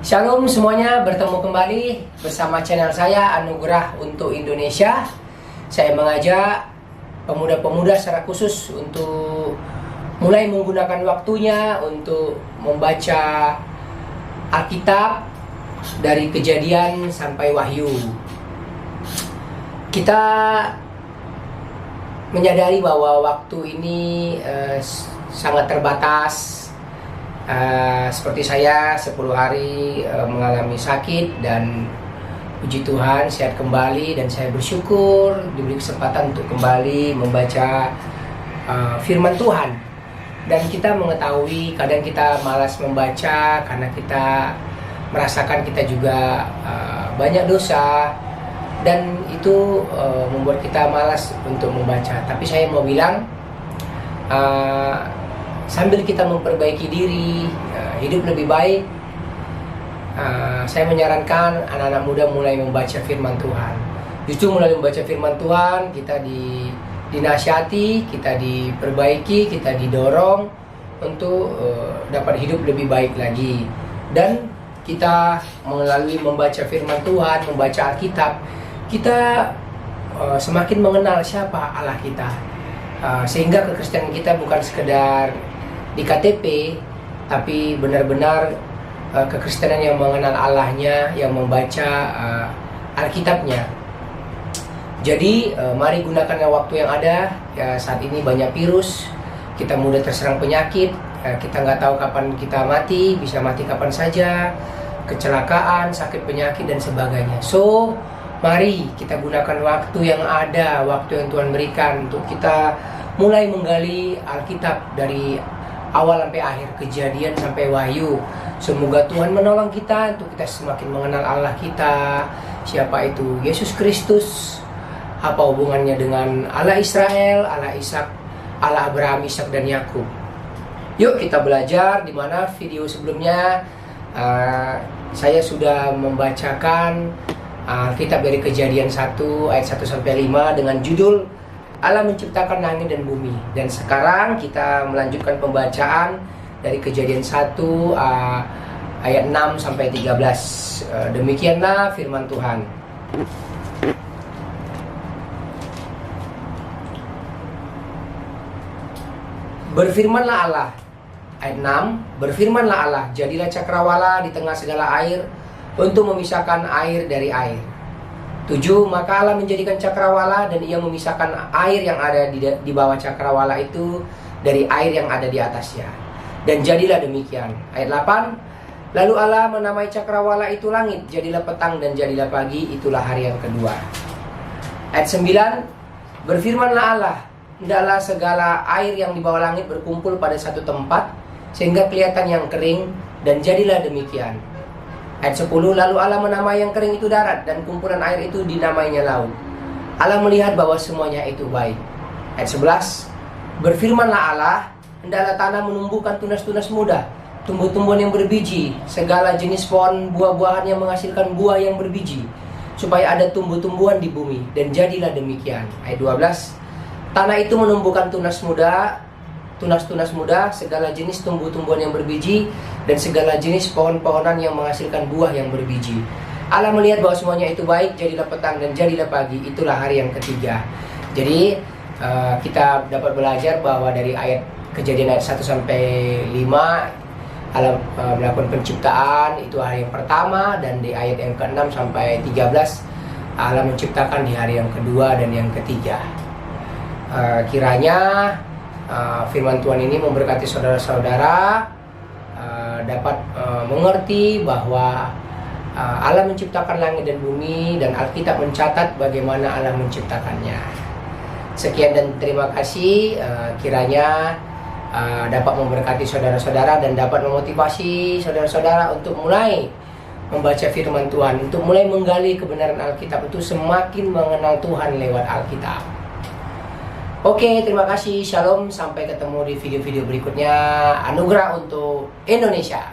Shalom semuanya, bertemu kembali bersama channel saya Anugerah untuk Indonesia. Saya mengajak pemuda-pemuda secara khusus untuk mulai menggunakan waktunya untuk membaca Alkitab dari Kejadian sampai Wahyu. Kita menyadari bahwa waktu ini sangat terbatas. Seperti saya 10 hari mengalami sakit dan puji Tuhan sehat kembali, dan saya bersyukur diberi kesempatan untuk kembali membaca firman Tuhan. Dan kita mengetahui kadang kita malas membaca karena kita merasakan kita juga banyak dosa, dan itu membuat kita malas untuk membaca. Tapi saya mau bilang, sambil kita memperbaiki diri, hidup lebih baik, saya menyarankan anak-anak muda mulai membaca firman Tuhan. Justru melalui membaca firman Tuhan, kita dinasihati, kita diperbaiki, kita didorong untuk dapat hidup lebih baik lagi. Dan kita melalui membaca firman Tuhan, membaca Alkitab, kita semakin mengenal siapa Allah kita. Sehingga kekristenan kita bukan sekedar di KTP, tapi benar-benar kekristenan yang mengenal Allahnya, yang membaca Alkitabnya. Jadi mari gunakan waktu yang ada. Saat ini banyak virus, kita mudah terserang penyakit, kita nggak tahu kapan kita mati, bisa mati kapan saja, kecelakaan, sakit penyakit dan sebagainya. So mari kita gunakan waktu yang ada, waktu yang Tuhan berikan untuk kita mulai menggali Alkitab dari awal sampai akhir, Kejadian sampai Wahyu. Semoga Tuhan menolong kita untuk kita semakin mengenal Allah kita. Siapa itu Yesus Kristus, apa hubungannya dengan Allah Israel, Allah Ishak, Allah Abraham, Ishak dan Yakub. Yuk kita belajar. Di mana video sebelumnya saya sudah membacakan Alkitab dari Kejadian 1 ayat 1 sampai 5 dengan judul Allah menciptakan langit dan bumi. Dan sekarang kita melanjutkan pembacaan dari Kejadian 1 ayat 6 sampai 13. Demikianlah firman Tuhan. Berfirmanlah Allah, ayat 6, berfirmanlah Allah, jadilah cakrawala di tengah segala air untuk memisahkan air dari air. 7, maka Allah menjadikan cakrawala dan ia memisahkan air yang ada di bawah cakrawala itu dari air yang ada di atasnya. Dan jadilah demikian. Ayat 8, lalu Allah menamai cakrawala itu langit, jadilah petang dan jadilah pagi, itulah hari yang kedua. Ayat 9, berfirmanlah Allah, hendaklah segala air yang di bawah langit berkumpul pada satu tempat, sehingga kelihatan yang kering, dan jadilah demikian. Ayat 10, lalu Allah menamai yang kering itu darat, dan kumpulan air itu dinamainya laut. Allah melihat bahwa semuanya itu baik. Ayat 11, berfirmanlah Allah, hendaklah tanah menumbuhkan tunas-tunas muda, tumbuh-tumbuhan yang berbiji, segala jenis pohon buah-buahan yang menghasilkan buah yang berbiji, supaya ada tumbuh-tumbuhan di bumi, dan jadilah demikian. Ayat 12, tanah itu menumbuhkan tunas-tunas muda, segala jenis tumbuh-tumbuhan yang berbiji, dan segala jenis pohon-pohonan yang menghasilkan buah yang berbiji. Allah melihat bahwa semuanya itu baik, jadilah petang dan jadilah pagi, itulah hari yang ketiga. Jadi kita dapat belajar bahwa dari ayat Kejadian ayat 1 sampai 5 Allah melakukan penciptaan, itu hari yang pertama, dan di ayat yang ke-6 sampai 13 Allah menciptakan di hari yang kedua dan yang ketiga. Kiranya firman Tuhan ini memberkati saudara-saudara dapat mengerti bahwa Allah menciptakan langit dan bumi, dan Alkitab mencatat bagaimana Allah menciptakannya. Sekian dan terima kasih. Kiranya dapat memberkati saudara-saudara dan dapat memotivasi saudara-saudara untuk mulai membaca firman Tuhan, untuk mulai menggali kebenaran Alkitab, untuk semakin mengenal Tuhan lewat Alkitab. Oke, terima kasih. Shalom. Sampai ketemu di video-video berikutnya. Anugerah untuk Indonesia.